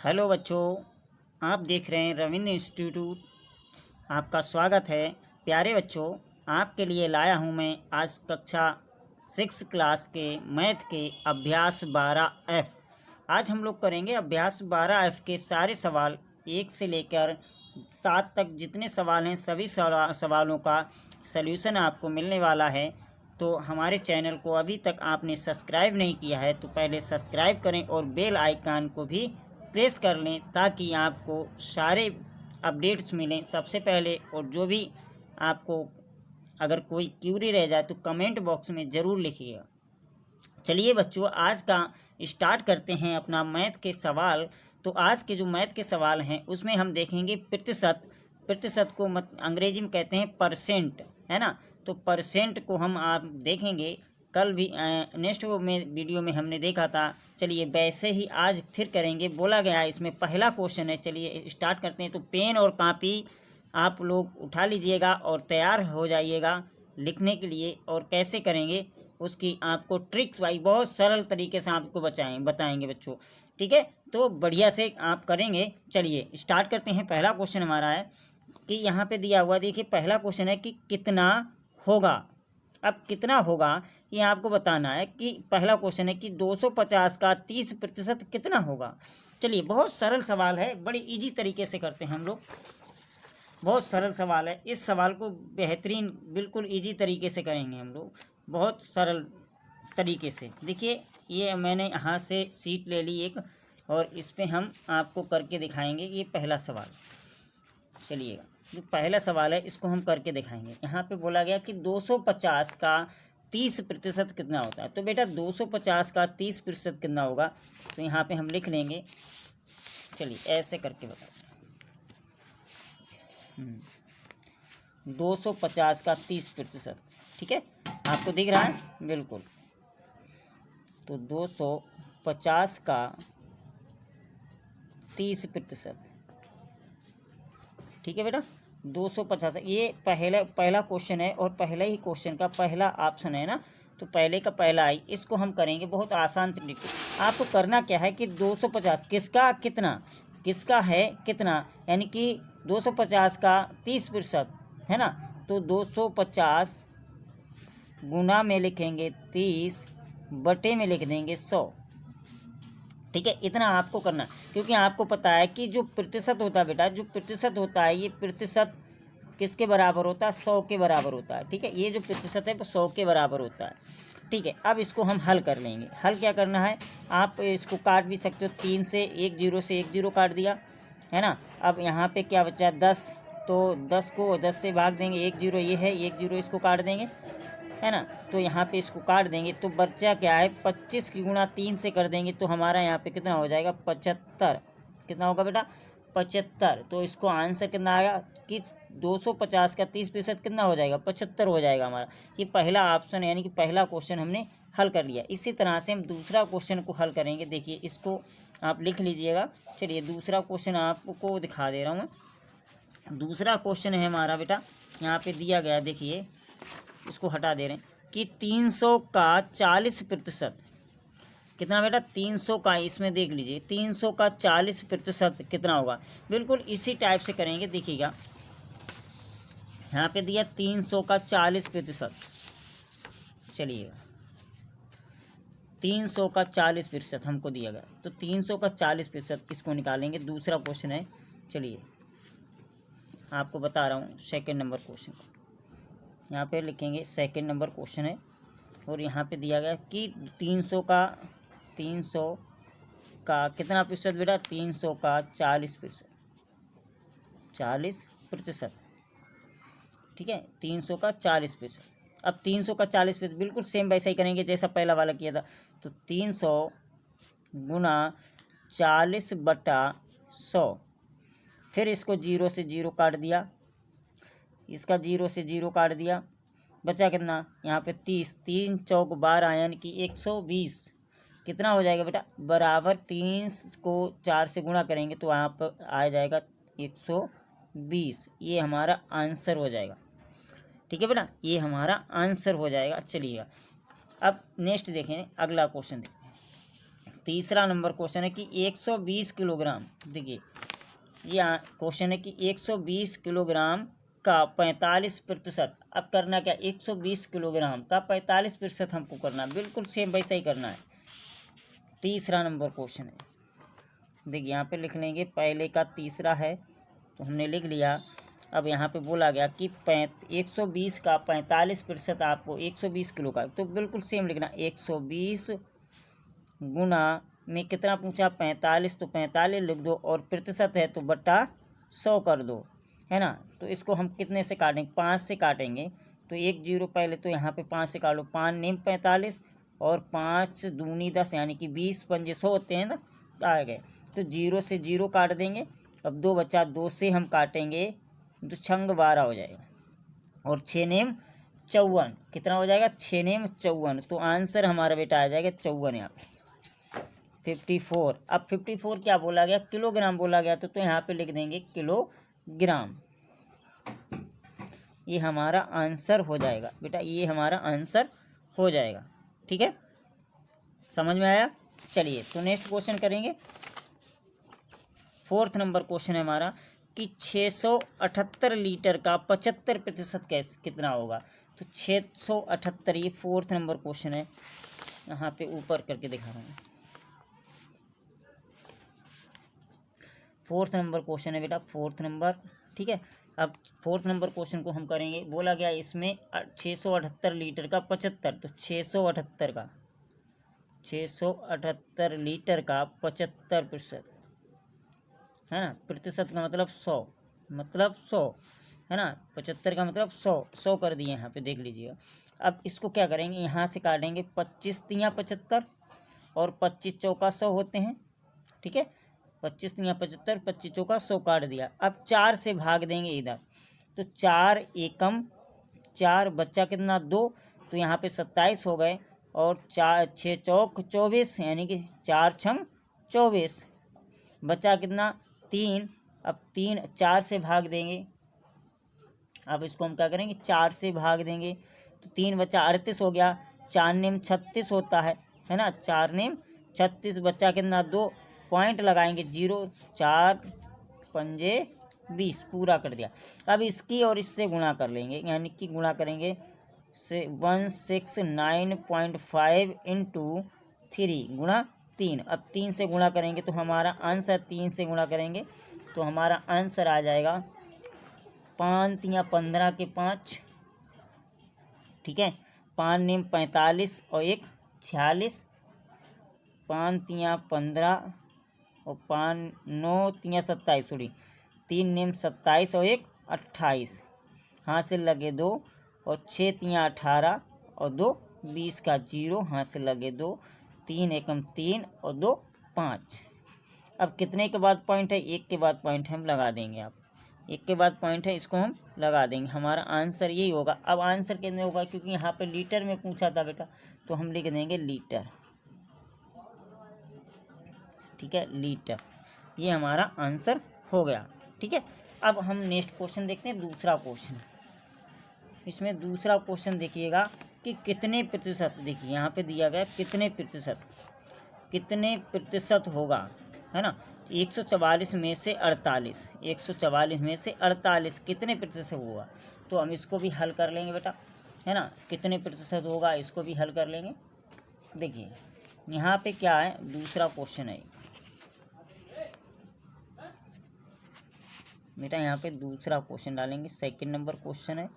Hello बच्चों, आप देख रहे हैं रविंद्र इंस्टीट्यूट। आपका स्वागत है। प्यारे बच्चों, आपके लिए लाया हूं मैं आज कक्षा 6 क्लास के मैथ के अभ्यास 12F। आज हम लोग करेंगे अभ्यास 12F के सारे सवाल 1 से लेकर 7 तक जितने सवाल हैं सभी सवालों का सल्यूशन आपको मिलने वाला है। तो हमारे चैनल को अभी तक आपने सब्सक्राइब नहीं किया है तो पहले सब्सक्राइब करें और बेल आइकन को भी प्रेस कर लें ताकि आपको सारे अपडेट्स मिलें सबसे पहले। और जो भी आपको अगर कोई क्यूरी रह जाए तो कमेंट बॉक्स में ज़रूर लिखिएगा। चलिए बच्चों, आज का स्टार्ट करते हैं अपना मैथ के सवाल। तो आज के जो मैथ के सवाल हैं उसमें हम देखेंगे प्रतिशत। प्रतिशत को अंग्रेजी में कहते हैं परसेंट, है ना। तो परसेंट को हम आप देखेंगे। कल भी नेक्स्ट में वीडियो में हमने देखा था। चलिए वैसे ही आज फिर करेंगे। बोला गया है इसमें पहला क्वेश्चन है। चलिए स्टार्ट करते हैं। तो पेन और कॉपी आप लोग उठा लीजिएगा और तैयार हो जाइएगा लिखने के लिए। और कैसे करेंगे उसकी आपको ट्रिक्स भाई बहुत सरल तरीके से आपको बताएंगे बच्चों। ठीक है, तो बढ़िया से आप करेंगे। चलिए स्टार्ट करते हैं। पहला क्वेश्चन हमारा है कि यहाँ पे दिया हुआ, देखिए पहला क्वेश्चन है कि कितना होगा। अब कितना होगा ये आपको बताना है। कि पहला क्वेश्चन है कि 250 का 30% कितना होगा। चलिए बहुत सरल सवाल है, बड़ी इजी तरीके से करते हैं हम लोग। बहुत सरल सवाल है। इस सवाल को बेहतरीन बिल्कुल इजी तरीके से करेंगे हम लोग, बहुत सरल तरीके से। देखिए ये मैंने यहाँ से सीट ले ली एक और इस पर हम आपको करके दिखाएंगे। ये पहला सवाल, चलिएगा जो पहला सवाल है इसको हम करके दिखाएंगे। यहाँ पे बोला गया कि 250 का 30% कितना होता है। तो बेटा 250 का 30% कितना होगा, तो यहाँ पे हम लिख लेंगे। चलिए ऐसे करके बताते हैं। 250 का 30%, ठीक है, आपको दिख रहा है बिल्कुल। तो 250 का 30%, ठीक है बेटा। 250 ये पहला क्वेश्चन है और पहले ही क्वेश्चन का पहला ऑप्शन है ना। तो पहले का पहला आई, इसको हम करेंगे बहुत आसान तरीके। आपको करना क्या है कि 250 किसका कितना, किसका है कितना, यानी कि 250 का 30% है ना। तो 250 गुना में लिखेंगे 30, बटे में लिख देंगे 100। ठीक है, इतना आपको करना, क्योंकि आपको पता है कि जो प्रतिशत होता है बेटा, जो प्रतिशत होता है ये प्रतिशत किसके बराबर होता है, 100 के बराबर होता है। ठीक है, ये जो प्रतिशत है वो 100 के बराबर होता है। ठीक है, अब इसको हम हल कर लेंगे। हल क्या करना है, आप इसको काट भी सकते हो। 3 से 1 जीरो से 1 जीरो काट दिया, है ना। अब यहाँ पे क्या बचा 10, तो 10 को 10 से भाग देंगे। 1 जीरो ये है, 1 जीरो इसको काट देंगे, है ना। तो यहाँ पे इसको काट देंगे तो बच्चा क्या है 25 की गुणा 3 से कर देंगे तो हमारा यहाँ पे कितना हो जाएगा 75। कितना होगा बेटा 75। तो इसको आंसर कितना आएगा कि 250 का 30% कितना हो जाएगा 75 हो जाएगा हमारा। ये पहला ऑप्शन यानी कि पहला क्वेश्चन हमने हल कर लिया। इसी तरह से हम दूसरा क्वेश्चन को हल करेंगे। देखिए इसको आप लिख लीजिएगा। चलिए दूसरा क्वेश्चन आपको दिखा दे रहा हूँ मैं। दूसरा क्वेश्चन है हमारा बेटा, यहाँ पे दिया गया, देखिए इसको हटा दे रहे हैं कि 300 का 40% कितना बेटा 300 का, इसमें देख लीजिए 300 का 40% कितना होगा। बिल्कुल इसी टाइप से करेंगे। देखिएगा यहाँ पे दिया 300 का 40%। चलिएगा 300 का 40% हमको दिया गया, तो 300 का 40% इसको निकालेंगे। दूसरा क्वेश्चन है, चलिए आपको बता रहा हूँ सेकेंड नंबर क्वेश्चन। यहाँ पे लिखेंगे सेकंड नंबर क्वेश्चन है और यहाँ पे दिया गया कि 300 का कितना प्रतिशत बेटा 300 का 40%, 40%, ठीक है 300 का 40%। अब 300 का 40% बिल्कुल सेम वैसा ही करेंगे जैसा पहला वाला किया था। तो 300 गुना 40/100, फिर इसको 0 से 0 काट दिया, इसका 0 से 0 काट दिया, बचा कितना यहाँ पे 30, 3 चौक 12 यानी कि 120 कितना हो जाएगा बेटा बराबर 3 को 4 से गुणा करेंगे तो वहाँ पर आ जाएगा 120। ये हमारा आंसर हो जाएगा। ठीक है बेटा, ये हमारा आंसर हो जाएगा। चलिएगा अब नेक्स्ट देखें, अगला क्वेश्चन देखें। तीसरा नंबर क्वेश्चन है कि 120 किलोग्राम, देखिए ये क्वेश्चन है कि 120 किलोग्राम का 45%। अब करना क्या, 120 किलोग्राम का 45% हमको करना, बिल्कुल सेम वैसा ही करना है। तीसरा नंबर क्वेश्चन है, देखिए यहाँ पे लिख लेंगे, पहले का तीसरा है तो हमने लिख लिया। अब यहाँ पे बोला गया कि 120 का 45% आपको 120 किलो का, तो बिल्कुल सेम लिखना, 120 गुना में कितना पूछा 45, तो 45 लिख दो, और प्रतिशत है तो बटा 100 कर दो, है ना। तो इसको हम कितने से काटेंगे, 5 से काटेंगे। तो 1 0 पहले तो यहाँ पे 5 से काट लो, 5 नेम 45 और 5 दूनी 10, यानी कि 20 पंजे 100 होते हैं ना, आ गए। तो 0 से 0 काट देंगे। अब 2 बचा, 2 से हम काटेंगे तो 6 12 हो जाएगा, और 6 नेम 54, कितना हो जाएगा 6 नेम 54। तो आंसर हमारा बेटा आ जाएगा 54 यहाँ पे 54। अब 54 क्या बोला गया, किलोग्राम बोला गया, तो यहाँ पे लिख देंगे किलोग्राम। ये हमारा आंसर हो जाएगा बेटा, ये हमारा आंसर हो जाएगा। ठीक है, समझ में आया। चलिए तो नेक्स्ट क्वेश्चन करेंगे। 4th नंबर क्वेश्चन है हमारा कि 678 लीटर का 75% कैसे कितना होगा। तो 678, ये 4th नंबर क्वेश्चन है, यहाँ पे ऊपर करके दिखा रहा हूँ। 4th नंबर क्वेश्चन है बेटा, 4th नंबर। ठीक है, अब 4th नंबर क्वेश्चन को हम करेंगे। बोला गया इसमें 678 लीटर का 75, तो 678 लीटर का 75%, है ना। प्रतिशत का मतलब 100, मतलब 100, है ना। 75 का मतलब 100 कर दिए यहाँ पे, देख लीजिएगा। अब इसको क्या करेंगे, यहाँ से काटेंगे, 25 तियाँ 75 और 25 चौका 100 होते हैं। ठीक है, 25 तियाँ 75, 25 चौका 100 काट दिया। अब 4 से भाग देंगे इधर, तो 4 एकम 4, बच्चा कितना 2, तो यहाँ पे 27 हो गए, और 4 6 चौक 24, यानी कि 4 छंग 24, बचा कितना 3। अब 3 4 से भाग देंगे, अब इसको हम क्या करेंगे 4 से भाग देंगे, तो 3 बचा 38 हो गया। 4 नेम 36 होता है ना, 4 नेम 36, बच्चा कितना 2, पॉइंट लगाएंगे 0, 4 पंजे 20, पूरा कर दिया। अब इसकी और इससे गुणा कर लेंगे, यानी कि गुणा करेंगे से 169.5 इंटू 3 गुणा 3। अब 3 से गुणा करेंगे तो हमारा आंसर, 3 से गुणा करेंगे तो हमारा आंसर आ जाएगा 5 तियाँ 15 के 5। ठीक है, 5 नेम 45 और 1 46, 5 तियाँ 15 और 5 9 तियाँ 27, सॉरी 3 नेम 27 और 1 28, हाथ से लगे 2, और 6 तियाँ 18 और 2 20 का 0, हाथ से लगे 2, 3 एकम 3 और 2 5। अब कितने के बाद पॉइंट है, 1 के बाद पॉइंट हम लगा देंगे। आप 1 के बाद पॉइंट है, इसको हम लगा देंगे, हमारा आंसर यही होगा। अब आंसर कितने होगा, क्योंकि यहाँ पे लीटर में पूछा था बेटा, तो हम लिख देंगे लीटर। ठीक है, लीटर, ये हमारा आंसर हो गया। ठीक है, अब हम नेक्स्ट क्वेश्चन देखते हैं, दूसरा क्वेश्चन। इसमें दूसरा क्वेश्चन देखिएगा कि कितने प्रतिशत, देखिए यहाँ पे दिया गया कितने प्रतिशत होगा, है ना। 144 में से 48, 144 में से 48 कितने प्रतिशत होगा। तो हम इसको भी हल कर लेंगे बेटा, है ना, कितने प्रतिशत होगा इसको भी हल कर लेंगे। देखिए यहाँ पे क्या है, दूसरा क्वेश्चन है बेटा, यहाँ पे दूसरा क्वेश्चन डालेंगे, सेकंड नंबर क्वेश्चन है।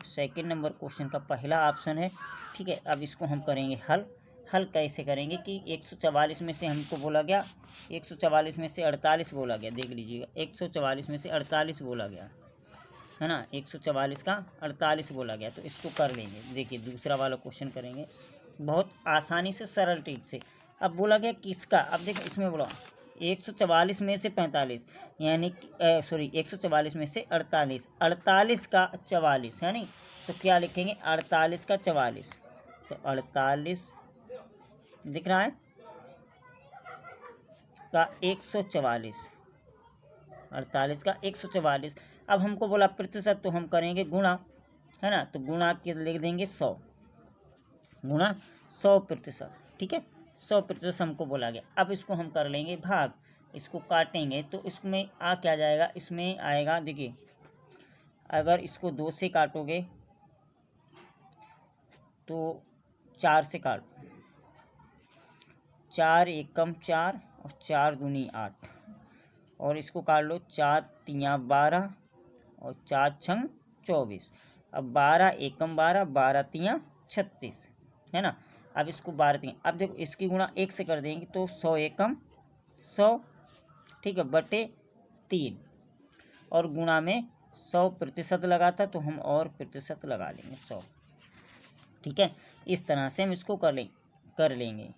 सेकंड नंबर क्वेश्चन का पहला ऑप्शन है। ठीक है, अब इसको हम करेंगे हल कैसे करेंगे कि 144 में से हमको बोला गया, 144 में से 48 बोला गया, देख लीजिएगा 144 में से 48 बोला गया, है ना, 144 का 48 बोला गया। तो इसको कर लेंगे, देखिए दूसरा वाला क्वेश्चन करेंगे बहुत आसानी से, सरल ट्रिक से। अब बोला गया किसका, अब देखो इसमें बोला 144 में से 45, यानी सॉरी 144 में से 48, 48 का 44, है नहीं, तो क्या लिखेंगे 48 का 44, तो 48 दिख रहा है का 144, 48 का 144। अब हमको बोला प्रतिशत, तो हम करेंगे गुणा, है ना, तो गुणा के लिख देंगे 100, गुणा 100%। ठीक है, 100% हमको बोला गया। अब इसको हम कर लेंगे भाग, इसको काटेंगे तो इसमें आ क्या जाएगा, इसमें आएगा, देखिए अगर इसको 2 से काटोगे तो 4 से काट, 4 एकम 4 और 4 दूनी 8, और इसको काट लो 4 तियाँ 12 और 4 छंग 24। अब 12 एकम 12, 12 तियाँ 36, है ना। अब इसको 12 तियाँ, अब देखो इसकी गुणा 1 से कर देंगे तो 100 एकम 100, ठीक है, बटे 3, और गुणा में 100% लगा था तो हम और प्रतिशत लगा लेंगे 100, ठीक है। इस तरह से हम इसको कर लेंगे।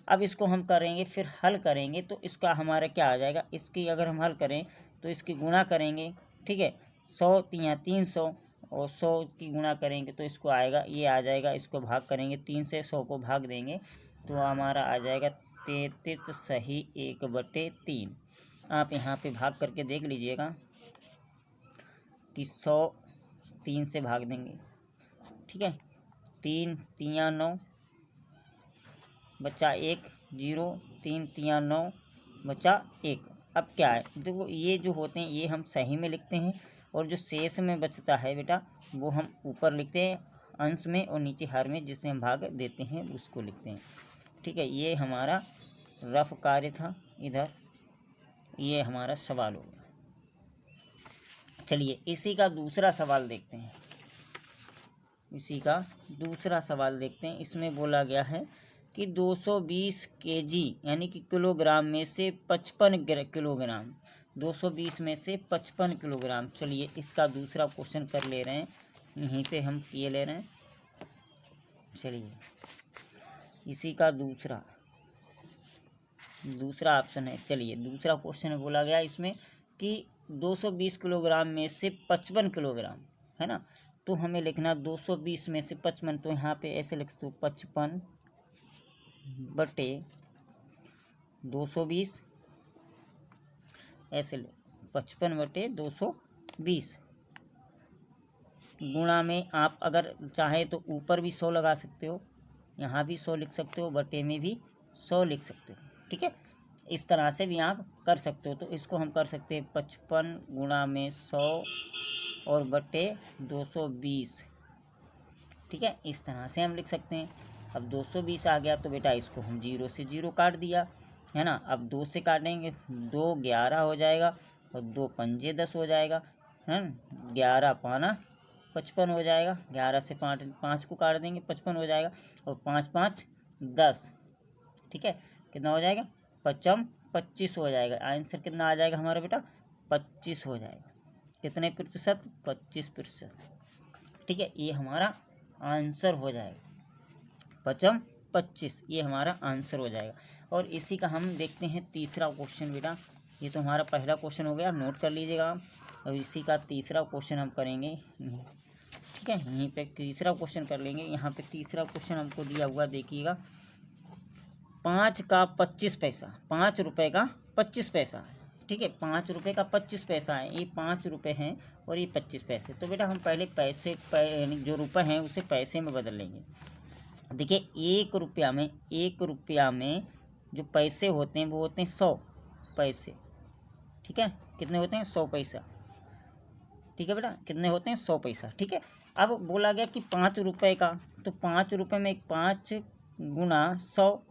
अब इसको हम करेंगे, फिर हल करेंगे तो इसका हमारा क्या आ जाएगा, इसकी अगर हम हल करें तो इसकी गुणा करेंगे, ठीक है, 100 तियाँ 300 और 100 की गुणा करेंगे तो इसको आएगा, ये आ जाएगा, इसको भाग करेंगे 3 से, 100 को भाग देंगे तो हमारा आ जाएगा 33 सही 1/3। आप यहाँ पे भाग करके देख लीजिएगा कि 100 3 से भाग देंगे, ठीक है, 3 तियाँ 9 बचा 1 0, 3 तियाँ 9 बचा 1। अब क्या है, देखो ये जो होते हैं ये हम सही में लिखते हैं, और जो शेष में बचता है बेटा वो हम ऊपर लिखते हैं अंश में, और नीचे हर में जिससे हम भाग देते हैं उसको लिखते हैं, ठीक है। ये हमारा रफ कार्य था इधर, ये हमारा सवाल हो गया। चलिए इसी का दूसरा सवाल देखते हैं, इसी का दूसरा सवाल देखते हैं। इसमें बोला गया है कि 220 केजी यानी कि किलोग्राम में से 55 किलोग्राम, 220 में से 55 किलोग्राम। चलिए इसका दूसरा क्वेश्चन कर ले रहे हैं, यहीं पे हम किए ले रहे हैं। चलिए इसी का दूसरा ऑप्शन है। चलिए दूसरा क्वेश्चन बोला गया इसमें कि 220 किलोग्राम में से 55 किलोग्राम, है ना, तो हमें लिखना 220 में से 55, तो यहाँ पे ऐसे लिख दो 55 बटे 220, ऐसे 55 बटे 220, गुणा में आप अगर चाहे तो ऊपर भी 100 लगा सकते हो, यहाँ भी 100 लिख सकते हो, बटे में भी 100 लिख सकते हो, ठीक है। इस तरह से भी आप कर सकते हो। तो इसको हम कर सकते हैं 55 गुणा में 100 और बटे 220, ठीक है, इस तरह से हम लिख सकते हैं। अब 220 आ गया तो बेटा इसको हम 0 से 0 काट दिया, है ना। अब 2 से काटेंगे, 2 11 हो जाएगा और 2 पंजे 10 हो जाएगा, है ना, 11 पाना 55 हो जाएगा, 11 से 5 को काट देंगे 55 हो जाएगा, और 5 5 10, ठीक है, कितना हो जाएगा 25 हो जाएगा। आंसर कितना आ जाएगा हमारा बेटा 25 हो जाएगा। कितने प्रतिशत 25%, ठीक है, ये हमारा आंसर हो जाएगा 25, ये हमारा आंसर हो जाएगा। और इसी का हम देखते हैं तीसरा क्वेश्चन बेटा, ये तो हमारा पहला क्वेश्चन हो गया, नोट कर लीजिएगा आप। और इसी का तीसरा क्वेश्चन हम करेंगे, ठीक है, यहीं पे तीसरा क्वेश्चन कर लेंगे। यहाँ पे तीसरा क्वेश्चन हमको दिया हुआ देखिएगा, 5 का 25 पैसा, 5 रुपये का 25 पैसा है, ठीक है, 5 रुपये का 25 पैसा है, ये 5 रुपये हैं और ये 25 पैसे। तो बेटा हम पहले पैसे यानी जो रुपये हैं उसे पैसे में बदल लेंगे। देखिए 1 रुपया में जो पैसे होते हैं वो होते हैं 100 पैसे, ठीक है, कितने होते हैं 100 पैसा, ठीक है बेटा, कितने होते हैं 100 पैसा, ठीक है। अब बोला गया कि 5 रुपये का, तो 5 रुपये में 5 गुना 100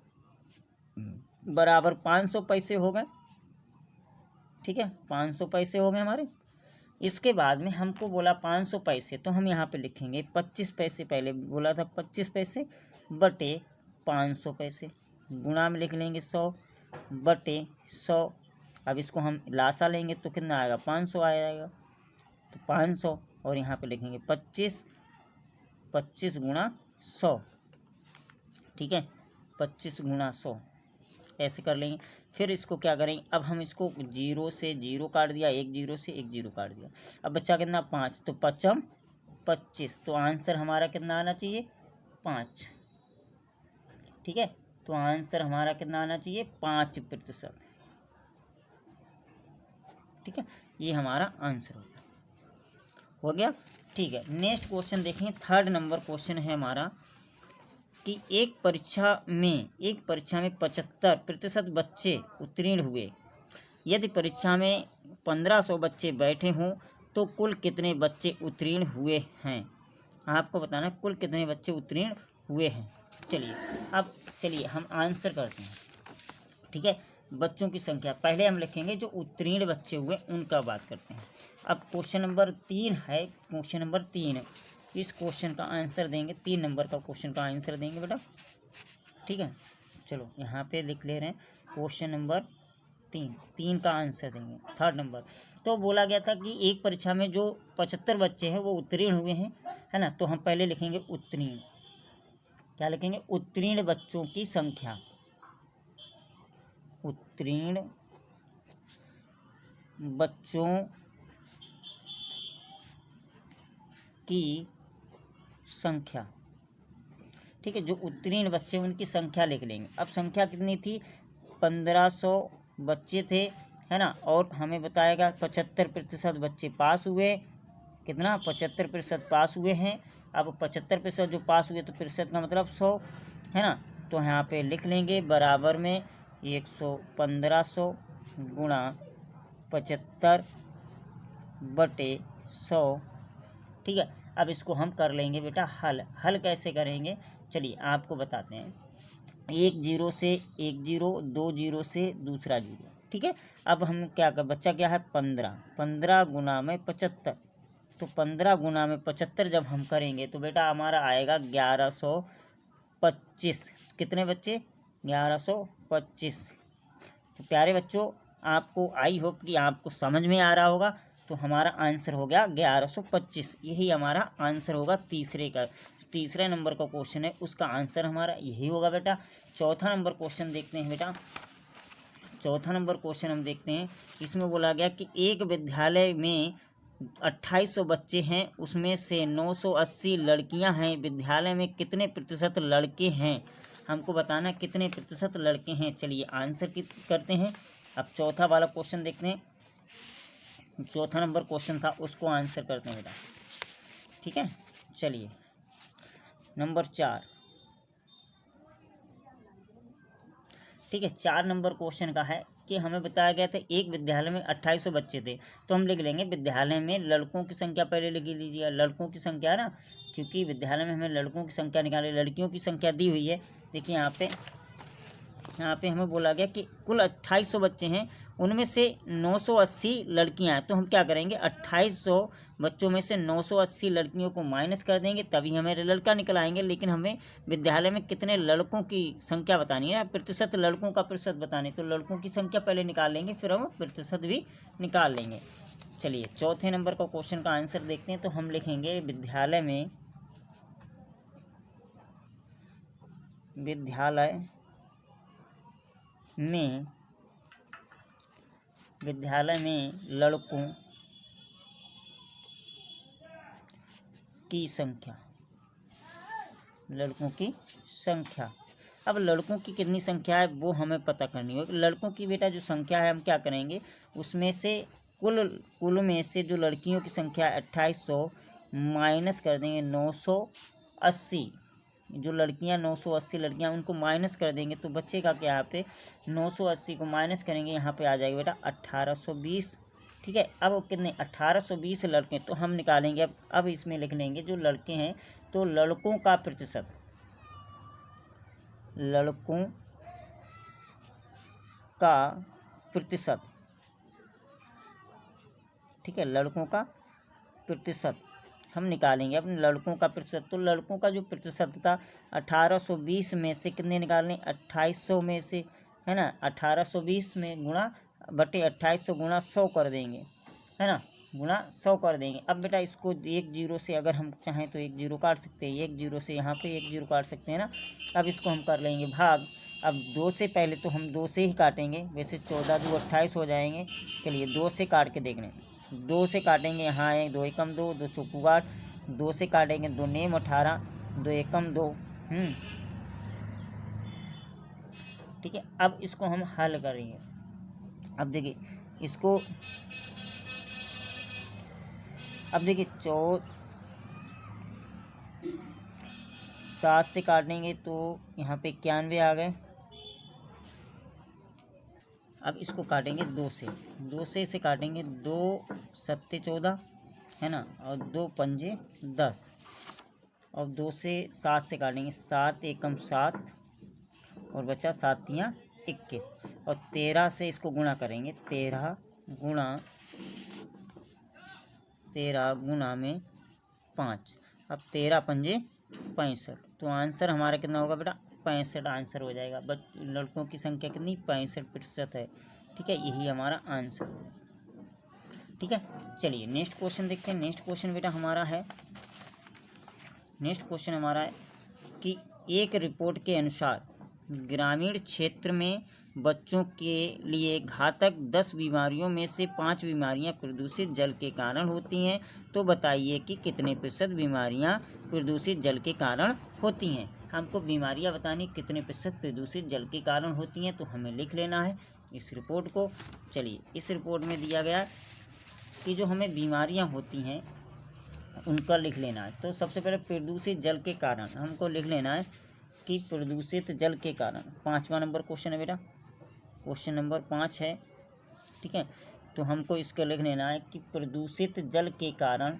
बराबर 500 पैसे हो गए, ठीक है, 500 पैसे हो गए हमारे। इसके बाद में हमको बोला 500 पैसे, तो हम यहाँ पे लिखेंगे 25 पैसे, पहले बोला था 25 पैसे बटे 500 पैसे, गुणा में लिख लेंगे 100 बटे 100। अब इसको हम लासा लेंगे तो कितना आएगा 500 आ जाएगा, तो 500, और यहाँ पे लिखेंगे 25 गुणा 100, ठीक है, 25 गुणा 100, ऐसे कर लेंगे। फिर इसको क्या करेंगे, अब हम इसको 0 से 0 काट दिया, 1 0 से 1 0 काट दिया, अब बच्चा कितना 5, तो 5 25, तो आंसर हमारा कितना आना चाहिए 5, ठीक है, तो आंसर हमारा कितना आना चाहिए 5%, ठीक है, ये हमारा आंसर हो गया, ठीक है। नेक्स्ट क्वेश्चन देखें, थर्ड नंबर क्वेश्चन है हमारा कि एक परीक्षा में 75% बच्चे उत्तीर्ण हुए। यदि परीक्षा में 1500 बच्चे बैठे हों तो कुल कितने बच्चे उत्तीर्ण हुए हैं। आपको बताना कुल कितने बच्चे उत्तीर्ण हुए हैं। चलिए हम आंसर करते हैं। ठीक है, बच्चों की संख्या पहले हम लिखेंगे, जो उत्तीर्ण बच्चे हुए उनका बात करते हैं। अब क्वेश्चन नंबर 3 है। क्वेश्चन नंबर 3, इस क्वेश्चन का आंसर देंगे। 3 नंबर का क्वेश्चन का आंसर देंगे बेटा। ठीक है, चलो यहाँ पे लिख ले रहे हैं क्वेश्चन नंबर 3 का आंसर देंगे। 3rd नंबर तो बोला गया था कि एक परीक्षा में जो 75 बच्चे हैं वो उत्तीर्ण हुए हैं, है ना। तो हम पहले लिखेंगे उत्तीर्ण। क्या लिखेंगे? उत्तीर्ण बच्चों की संख्या। उत्तीर्ण बच्चों की संख्या। ठीक है, जो उत्तीर्ण बच्चे उनकी संख्या लिख लेंगे। अब संख्या कितनी थी? 1500 बच्चे थे, है ना। और हमें बताएगा 75% बच्चे पास हुए। कितना? 75% पास हुए हैं। अब 75% जो पास हुए तो प्रतिशत का मतलब 100, है ना। तो यहाँ पे लिख लेंगे बराबर में 1500 गुणा 75/100। ठीक है, अब इसको हम कर लेंगे बेटा हल कैसे करेंगे चलिए आपको बताते हैं। 1 0 से 1 0, 2 0 से दूसरा 0। ठीक है, अब हम क्या कर, बच्चा क्या है 15 गुना में 75। तो 15 गुना में 75 जब हम करेंगे तो बेटा हमारा आएगा 1125। कितने बच्चे? 1125। तो प्यारे बच्चों, आपको आई होप कि आपको समझ में आ रहा होगा। तो हमारा आंसर हो गया 1125। यही हमारा आंसर होगा तीसरे नंबर का क्वेश्चन है, उसका आंसर हमारा यही होगा बेटा। चौथा नंबर क्वेश्चन देखते हैं बेटा। चौथा नंबर क्वेश्चन हम देखते हैं। इसमें बोला गया कि एक विद्यालय में 2800 बच्चे हैं, उसमें से 980 लड़कियां हैं। विद्यालय में कितने प्रतिशत लड़के हैं? हमको बताना कितने प्रतिशत लड़के हैं। चलिए आंसर करते हैं। अब चौथा वाला क्वेश्चन देखते हैं। चौथा नंबर क्वेश्चन था, उसको आंसर करते हैं बेटा। ठीक है, चलिए नंबर 4। ठीक है, 4 नंबर क्वेश्चन का है कि हमें बताया गया था एक विद्यालय में 2800 बच्चे थे। तो हम लिख लेंगे विद्यालय में लड़कों की संख्या पहले लिख लीजिए। लड़कों की संख्या है ना, क्योंकि विद्यालय में हमें लड़कों की संख्या निकाली, लड़कियों की संख्या दी हुई है। देखिए यहाँ पे हमें बोला गया कि कुल 2800 बच्चे हैं, उनमें से 980 लड़कियां हैं। तो हम क्या करेंगे, 2800 बच्चों में से 980 लड़कियों को माइनस कर देंगे, तभी हमें लड़का निकल आएंगे। लेकिन हमें विद्यालय में कितने लड़कों की संख्या बतानी है, प्रतिशत लड़कों का प्रतिशत बतानी। तो लड़कों की संख्या पहले निकाल लेंगे, फिर हम प्रतिशत भी निकाल लेंगे। चलिए चौथे नंबर का क्वेश्चन का आंसर देखते हैं। तो हम लिखेंगे विद्यालय में लड़कों की संख्या। अब लड़कों की कितनी संख्या है वो हमें पता करनी होगी। लड़कों की बेटा जो संख्या है हम क्या करेंगे, उसमें से कुल में से जो लड़कियों की संख्या 2800 माइनस कर देंगे 980। जो लड़कियां 980 लड़कियां, उनको माइनस कर देंगे तो बच्चेगा क्या, यहाँ पे 980 को माइनस करेंगे, यहाँ पे आ जाएगा बेटा 1820। ठीक है, अब कितने 1820 लड़के, तो हम निकालेंगे। अब इसमें लिख लेंगे जो लड़के हैं, तो लड़कों का प्रतिशत ठीक है, लड़कों का प्रतिशत हम निकालेंगे। अपने लड़कों का प्रतिशत, तो लड़कों का जो प्रतिशत था 1820 में से कितने निकालने, 2800 में से, है ना। 1820 में गुणा बटे 2800 गुणा 100 कर देंगे, है ना, गुणा 100 कर देंगे। अब बेटा इसको 1 0 से अगर हम चाहें तो 1 0 काट सकते हैं, 1 0 से यहाँ पे 1 0 काट सकते हैं ना। अब इसको हम कर लेंगे भाग। अब 2 से पहले तो हम 2 से ही काटेंगे, वैसे 14 2 28 हो जाएंगे। चलिए 2 से काट के देख लें। 2 से काटेंगे, यहाँ आए 2 एकम 2, 2 चौकू 8, 2 से काटेंगे 2 नेम 18, 2 एकम 2। ठीक है, अब इसको हम हल करेंगे। अब देखिए इसको, अब देखिए 7 से काटेंगे तो यहाँ पे 91 आ गए। अब इसको काटेंगे 2 से, 2 से इसे काटेंगे, 2 सत्ते 14 है ना, और 2 पंजे 10, और 2 से 7 से काटेंगे, 7 एकम 7 और बचा 7 तियाँ 21, और 13 से इसको गुणा करेंगे, 13 गुणा में 5। अब 13 पंजे 65, तो आंसर हमारा कितना होगा बेटा, 65 आंसर हो जाएगा। लड़कों की संख्या कितनी, 65% है। ठीक है, यही हमारा आंसर। ठीक है, चलिए नेक्स्ट क्वेश्चन देखते हैं। नेक्स्ट क्वेश्चन बेटा हमारा है कि एक रिपोर्ट के अनुसार ग्रामीण क्षेत्र में बच्चों के लिए घातक 10 बीमारियों में से 5 बीमारियां प्रदूषित जल के कारण होती हैं। तो बताइए कि कितने प्रतिशत बीमारियां प्रदूषित जल के कारण होती हैं। हमको बीमारियां बतानी कितने प्रतिशत प्रदूषित जल के कारण होती हैं, तो हमें लिख लेना है इस रिपोर्ट को। चलिए, इस रिपोर्ट में दिया गया कि जो हमें बीमारियां होती हैं उनका लिख लेना है। तो सबसे पहले प्रदूषित जल के कारण हमको लिख लेना है कि प्रदूषित जल के कारण 5वां नंबर क्वेश्चन है बेटा, क्वेश्चन नंबर 5 है। ठीक है, तो हमको इसका लिख लेना है कि प्रदूषित जल के कारण,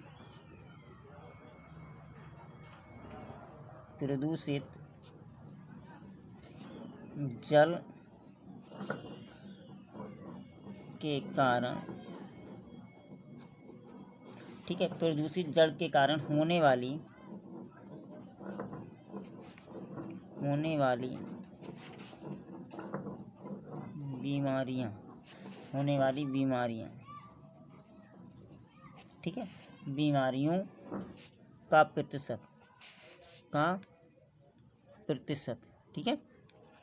प्रदूषित जल के कारण, ठीक है, प्रदूषित जल के कारण होने वाली बीमारियां, ठीक है, बीमारियों का प्रतिशत, ठीक है,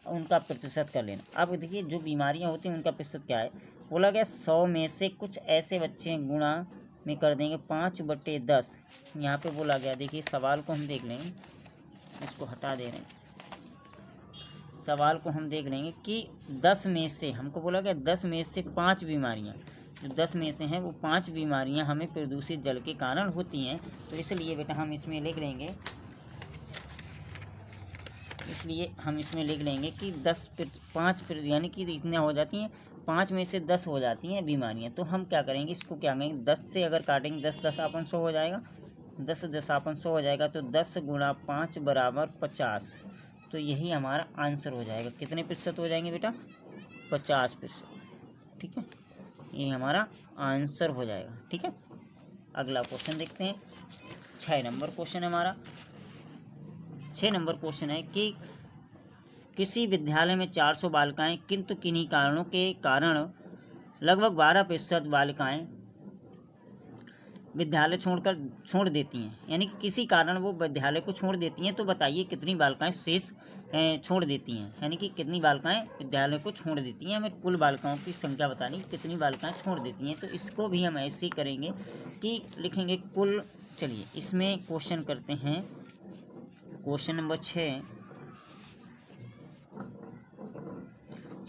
उनका प्रतिशत कर लेना। अब देखिए जो बीमारियां होती हैं उनका प्रतिशत क्या है, बोला गया 100 में से कुछ ऐसे बच्चे गुणा में कर देंगे 5/10। यहाँ पे बोला गया, देखिए सवाल को हम देख लेंगे, इसको हटा दे रहे हैं, सवाल को हम देख लेंगे कि 10 में से, हमको बोला गया 10 में से 5 बीमारियां, जो 10 में से हैं वो 5 बीमारियां हमें प्रदूषित जल के कारण होती हैं। तो इसलिए बेटा हम इसमें लिख लेंगे, कि 5 यानी कि इतने हो जाती हैं, 5 में से 10 हो जाती हैं बीमारियां। तो हम क्या करेंगे, इसको क्या करेंगे, 10 से अगर काटेंगे, 10 10 अपन 100 हो जाएगा, 10 10 अपन 100 हो जाएगा, तो 10 गुणा 5 बराबर 50। तो यही हमारा आंसर हो जाएगा। कितने प्रतिशत हो जाएंगे बेटा, 50%। ठीक है, ये हमारा आंसर हो जाएगा। ठीक है, अगला क्वेश्चन देखते हैं। 6 नंबर क्वेश्चन है हमारा। 6 नंबर क्वेश्चन है कि किसी विद्यालय में 400 बालिकाएं, किंतु किन्हीं कारणों के कारण लगभग 12% बालिकाएं विद्यालय छोड़ देती हैं, यानी कि किसी कारण वो विद्यालय को छोड़ देती हैं। तो बताइए कितनी बालिकाएं शेष छोड़ देती हैं, यानी कि कितनी बालिकाएं विद्यालय को छोड़ देती हैं। हमें कुल बालिकाओं की संख्या बतानी, कितनी बालिकाएं छोड़ देती हैं। तो इसको भी हम ऐसे ही करेंगे कि लिखेंगे कुल। चलिए इसमें क्वेश्चन करते हैं, क्वेश्चन नंबर 6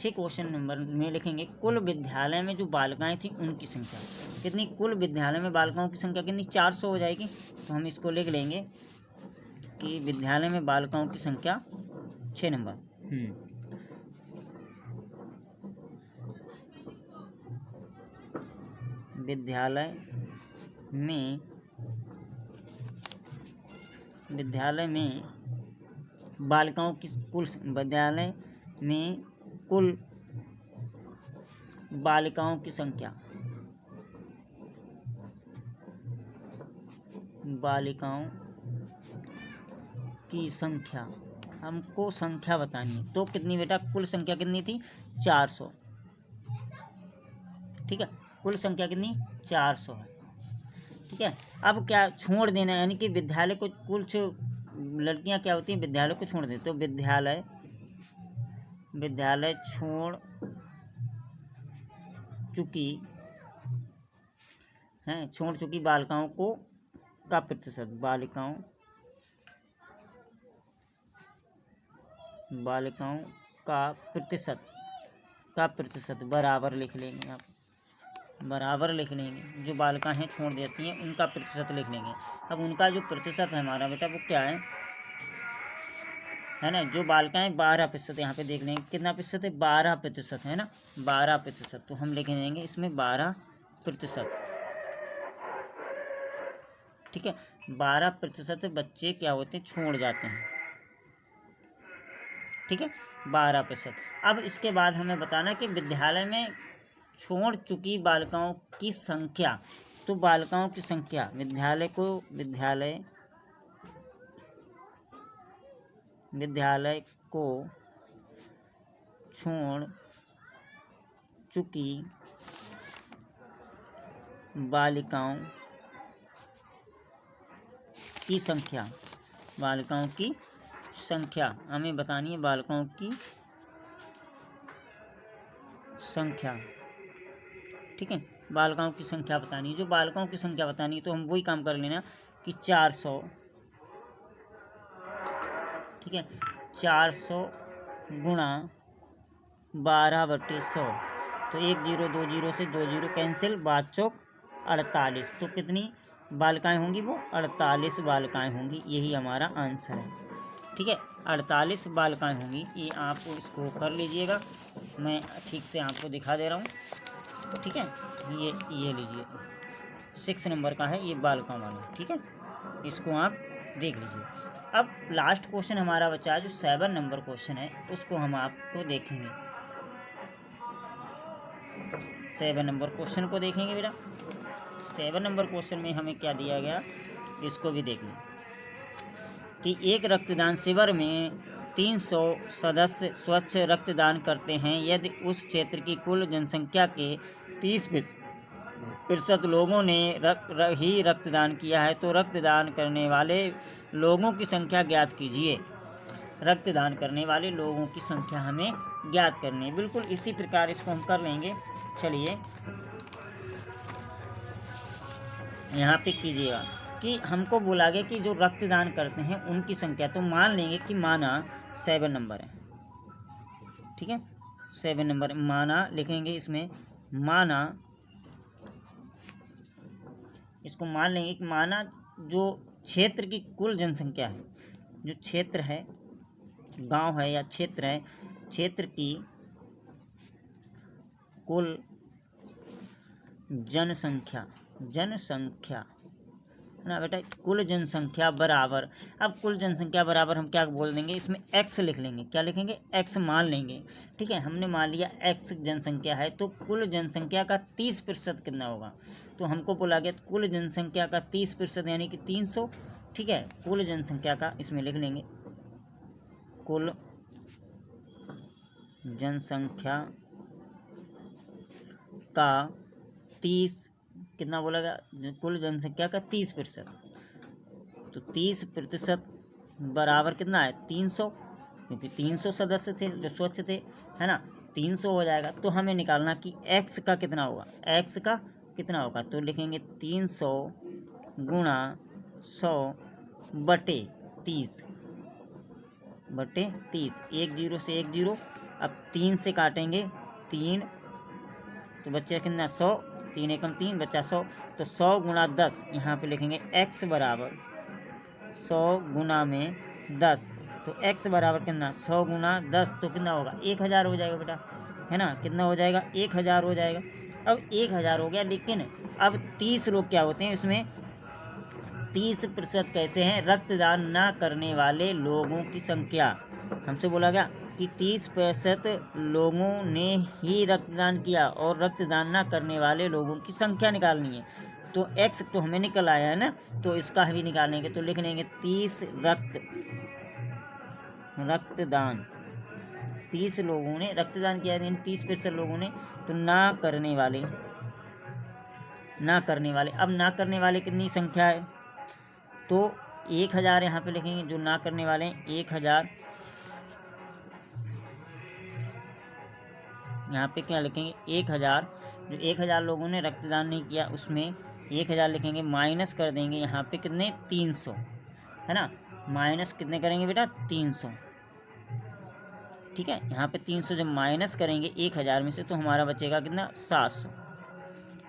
क्वेश्चन नंबर में लिखेंगे कुल विद्यालय में जो बालिकाएं थी उनकी संख्या कितनी, कुल विद्यालय में बालिकाओं की संख्या कितनी, 400 हो जाएगी। तो हम इसको लिख लेंगे कि विद्यालय में बालिकाओं की संख्या 6 नंबर विद्यालय में बालिकाओं की कुल, विद्यालय में कुल बालिकाओं की संख्या, हमको संख्या बतानी है। तो कितनी बेटा, कुल संख्या कितनी थी, 400। ठीक है, कुल संख्या कितनी, 400 है। ठीक है, अब क्या छोड़ देना, यानी कि विद्यालय को, कुछ लड़कियां क्या होती हैं विद्यालय को छोड़ देती, तो विद्यालय छोड़ चुकी बालिकाओं का प्रतिशत, बालिकाओं का प्रतिशत बराबर लिख लेंगे। आप बराबर लिख लेंगे, जो बालिकाएं हैं छोड़ देती हैं उनका प्रतिशत लिख लेंगे। अब उनका जो प्रतिशत है हमारा बेटा वो क्या है, है ना। जो बालिकाएँ 12%, यहाँ पे देख लेंगे कितना प्रतिशत है, 12% है ना, 12%। तो हम लिख देंगे इसमें 12%। ठीक है, 12% बच्चे क्या होते हैं, छोड़ जाते हैं। ठीक है, 12%। अब इसके बाद हमें बताना कि विद्यालय में छोड़ चुकी बालिकाओं की संख्या। तो बालिकाओं की संख्या, विद्यालय को छोड़ चुकी बालिकाओं की संख्या, बालिकाओं की संख्या हमें बतानी है, बालिकाओं की संख्या। ठीक है, बालिकाओं की संख्या बतानी है। जो बालिकाओं की संख्या बतानी है तो हम वही काम कर लेना कि 400, ठीक है, 400 गुणा 12/100। तो 1 0 2 0 से 2 0 कैंसिल, 5 चौक 48। तो कितनी बालिकाएं होंगी, वो 48 बालिकाएं होंगी। यही हमारा आंसर है। ठीक है, 48 बालिकाएं होंगी। ये आप इसको कर लीजिएगा, मैं ठीक से आपको दिखा दे रहा हूँ। ठीक है, ये लीजिए 6 नंबर का है ये बालिकाओं वाला। ठीक है, इसको आप देख लीजिए। अब लास्ट क्वेश्चन हमारा बचा है जो 7 नंबर क्वेश्चन है, उसको हम आपको देखेंगे। 7 नंबर क्वेश्चन को देखेंगे बेटा। 7 नंबर क्वेश्चन में हमें क्या दिया गया, इसको भी देख लें कि एक रक्तदान शिविर में 300 सदस्य स्वच्छ रक्तदान करते हैं। यदि उस क्षेत्र की कुल जनसंख्या के 30% लोगों ने ही रक्तदान किया है तो रक्तदान करने वाले लोगों की संख्या ज्ञात कीजिए। रक्तदान करने वाले लोगों की संख्या हमें ज्ञात करनी है। बिल्कुल इसी प्रकार इसको हम कर लेंगे। चलिए यहाँ पे कीजिएगा कि हमको बोला गया कि जो रक्तदान करते हैं उनकी संख्या, तो मान लेंगे कि माना 7 नंबर है। ठीक है, 7 नंबर माना लिखेंगे, इसमें माना, इसको मान लेंगे कि माना जो क्षेत्र की कुल जनसंख्या है, जो क्षेत्र है, गांव है या क्षेत्र है, क्षेत्र की कुल जनसंख्या ना बेटा, कुल जनसंख्या बराबर, अब कुल जनसंख्या बराबर हम क्या बोल देंगे, इसमें x लिख लेंगे। क्या लिखेंगे, x मान लेंगे। ठीक है, हमने मान लिया x जनसंख्या है, तो कुल जनसंख्या का 30% कितना होगा। तो हमको बोला गया कुल जनसंख्या का 30% यानी कि 300। ठीक है, कुल जनसंख्या का इसमें लिख लेंगे, कुल जनसंख्या का 30 कितना बोला गया, कुल जनसंख्या का 30%। तो 30% बराबर कितना है, 300, क्योंकि 300 सदस्य थे जो स्वच्छ थे, है ना। 300 हो जाएगा। तो हमें निकालना कि x का कितना होगा, x का कितना होगा। तो लिखेंगे 300 गुणा 100/30 1 0 से 1 0। अब 3 से काटेंगे 3, तो बच्चे कितना 100, 3 एकम 3 बच्चा 100। तो 100 गुणा 10, यहाँ पे लिखेंगे x बराबर 100 गुणा में 10। तो x बराबर कितना, 100 गुणा 10 तो कितना होगा, 1000 हो जाएगा बेटा, है ना। कितना हो जाएगा, 1000 हो जाएगा। अब 1000 हो गया, लेकिन अब 30 लोग क्या होते हैं इसमें, 30% कैसे हैं, रक्तदान ना करने वाले लोगों की संख्या। हमसे बोला गया कि 30% लोगों ने ही रक्तदान किया और रक्तदान ना करने वाले लोगों की संख्या निकालनी है। तो x तो हमें निकल आया है ना, तो इसका भी निकालेंगे। तो लिख लेंगे 30 रक्तदान 30 लोगों ने रक्तदान किया, यानी 30% लोगों ने। तो ना करने वाले अब ना करने वाले कितनी संख्या है, तो 1000 यहाँ पे लिखेंगे। जो ना करने वाले हैं 1000, यहाँ पे क्या लिखेंगे 1000। जो 1000 लोगों ने रक्तदान नहीं किया उसमें 1000 लिखेंगे, माइनस कर देंगे यहाँ पे कितने, 300, है ना। माइनस कितने करेंगे बेटा, 300। ठीक है, यहाँ पे 300 जब माइनस करेंगे 1000 में से, तो हमारा बचेगा कितना, 700।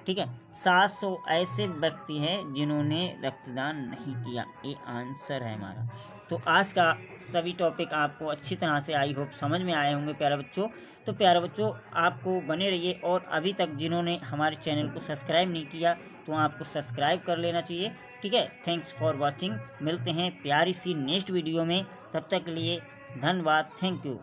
ठीक है। 700 ऐसे व्यक्ति हैं जिन्होंने रक्तदान नहीं किया, ये आंसर है हमारा। तो आज का सभी टॉपिक आपको अच्छी तरह से आई होप समझ में आए होंगे प्यारे बच्चों। तो प्यारे बच्चों आपको बने रहिए, और अभी तक जिन्होंने हमारे चैनल को सब्सक्राइब नहीं किया तो आपको सब्सक्राइब कर लेना चाहिए, ठीक है। Thanks for watching. मिलते हैं प्यारी सी नेक्स्ट वीडियो में, तब तक के लिए धन्यवाद, थैंक यू।